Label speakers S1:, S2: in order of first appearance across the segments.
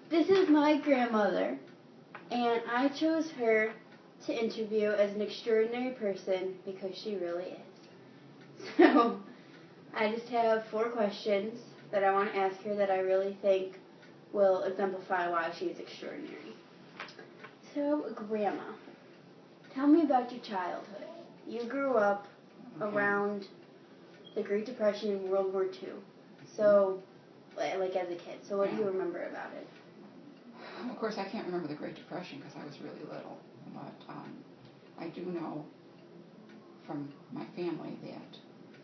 S1: This is my grandmother, and I chose her to interview as an extraordinary person because she really is. So, I just have 4 questions that I want to ask her that I really think will exemplify why she is extraordinary. So, Grandma, tell me about your childhood. You grew up around the Great Depression and World War II. So, like as a kid. So what do you remember about it?
S2: Of course, I can't remember the Great Depression because I was really little. But I do know from my family that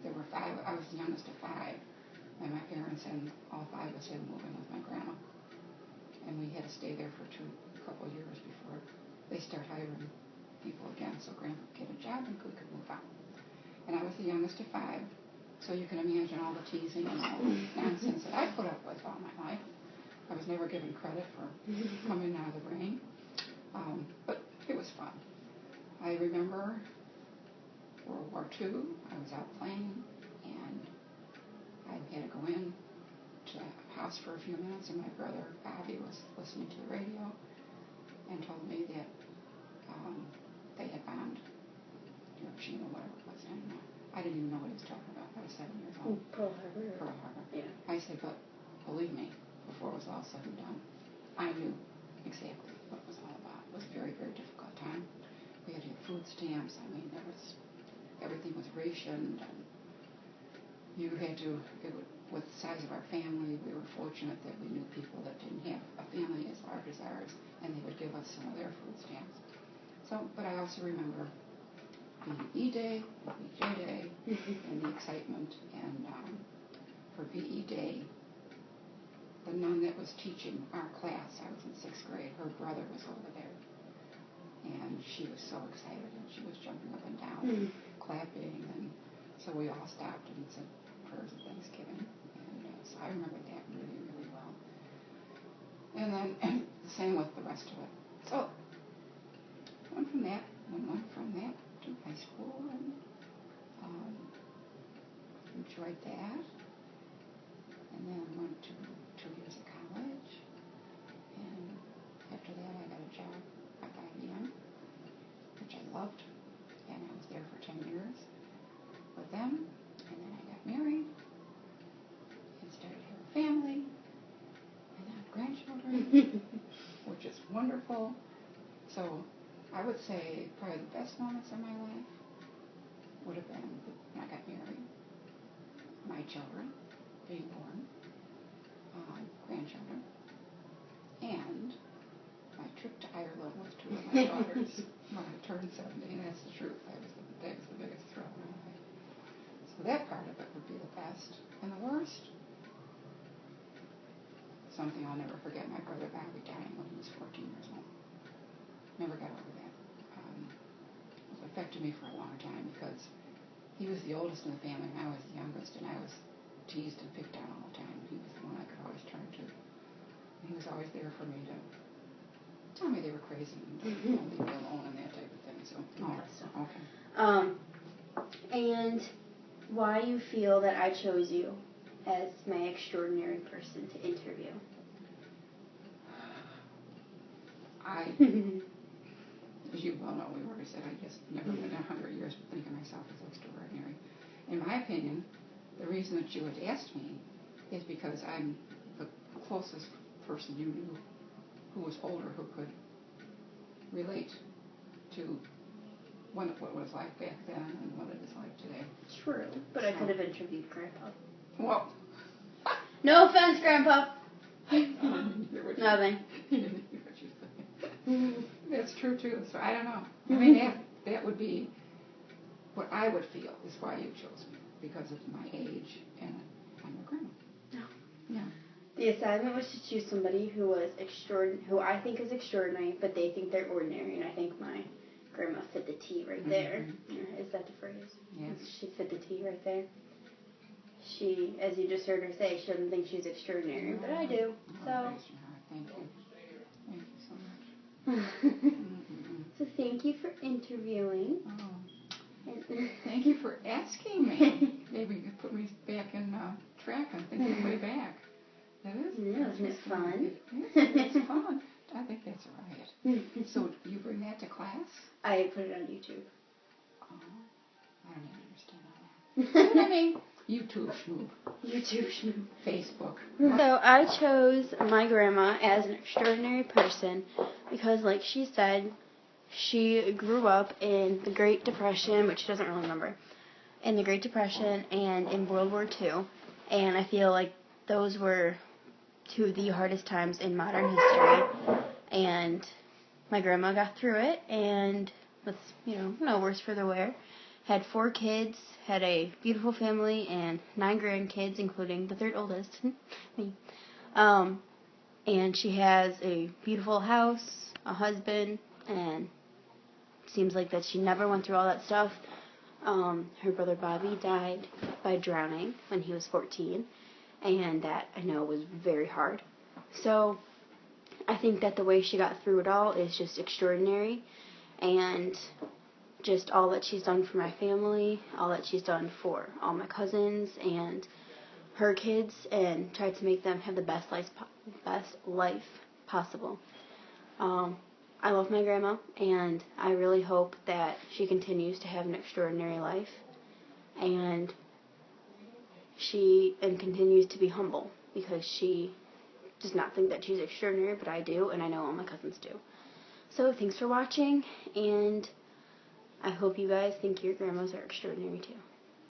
S2: there were 5. I was the youngest of 5. And my parents and all 5 of us had to move in with my grandma. And we had to stay there for a couple of years before they start hiring people again. So Grandpa could get a job and we could move out. And I was the youngest of 5. So you can imagine all the teasing and all the nonsense that I put up with all my life. I was never given credit for coming out of the rain. But it was fun. I remember World War II. I was out playing, and I had to go in to the house for a few minutes, and my brother Bobby was listening to the radio and told me that they had bombed Hiroshima, whatever it was. And I didn't even know what he was talking about. I was 7 years old.
S1: Pearl Harbor.
S2: Pearl Harbor.
S1: Yeah.
S2: I said, but believe me, before it was all said and done, I knew exactly what it was all about. It was a very, very difficult time. We had to get food stamps. I mean, everything was rationed, and you had to, with the size of our family, we were fortunate that we knew people that didn't have a family as large as ours, and they would give us some of their food stamps. So, but I also remember VE Day, VJ Day, and the excitement. And for VE Day, the nun that was teaching our class, I was in 6th grade, her brother was over there. And she was so excited, and she was jumping up and down and clapping. And so we all stopped and said prayers of Thanksgiving. And so I remember that really, really well. And then the same with the rest of it. So went from that to high school, and enjoyed that. And then went to 2 years of college. And after that, I got a job at IBM, which I loved. And I was there for 10 years with them. And then I got married and started having a family. And I have grandchildren, which is wonderful. So I would say probably the best moments of my life would have been when I got married, my children being born, grandchildren, and my trip to Ireland with 2 of my daughters when I turned 70, and that's the truth. That was the biggest thrill of my life. So that part of it would be the best. And the worst, something I'll never forget, my brother Bobby dying when he was 14 years old. Never got over that. It affected me for a long time because he was the oldest in the family and I was the youngest, and I was teased and picked on all the time. He was the one I could always turn to. And he was always there for me to tell me they were crazy and don't leave me alone and that type of thing. So, okay.
S1: And why you feel that I chose you as my extraordinary person to interview?
S2: As you well know, we've already said, I just never in 100 years would think of myself as extraordinary. In my opinion, the reason that you had asked me is because I'm the closest person you knew who was older, who could relate to what it was like back then and what it is like today.
S1: True, but I could have interviewed Grandpa.
S2: Well,
S1: no offense, Grandpa.
S2: Nothing. You didn't hear what you said. That's true too. So I don't know. I mean, that would be what I would feel is why you chose me, because of my age and I'm a grandma.
S1: No.
S2: Yeah.
S1: The assignment was to choose somebody who was who I think is extraordinary, but they think they're ordinary, and I think my grandma fit the T right there. Is that the phrase?
S2: Yes.
S1: She fit the T right there. She, as you just heard her say, she doesn't think she's extraordinary, but I do. So.
S2: Thank you. Thank you so much.
S1: So thank you for interviewing.
S2: Thank you for asking me. Maybe you could put me back in track and thinking way back. It is.
S1: Yeah, isn't it fun?
S2: It's fun. I think that's right. So you bring that to class?
S1: I put it on YouTube.
S2: Oh, I don't even understand all that. I mean, YouTube, Schmoob.
S1: YouTube.
S2: Facebook.
S1: So I chose my grandma as an extraordinary person because, like she said, she grew up in the Great Depression, which she doesn't really remember, in the Great Depression and in World War II. And I feel like those were two of the hardest times in modern history. And my grandma got through it and was, no worse for the wear. Had 4 kids, had a beautiful family, and 9 grandkids, including the 3rd oldest, me. And she has a beautiful house, a husband, and seems like that she never went through all that stuff. Her brother Bobby died by drowning when he was 14, and that I know was very hard. So I think that the way she got through it all is just extraordinary, and just all that she's done for my family, all that she's done for all my cousins and her kids, and tried to make them have the best life possible. I love my grandma, and I really hope that she continues to have an extraordinary life, and continues to be humble, because she does not think that she's extraordinary, but I do, and I know all my cousins do. So thanks for watching, and I hope you guys think your grandmas are extraordinary too.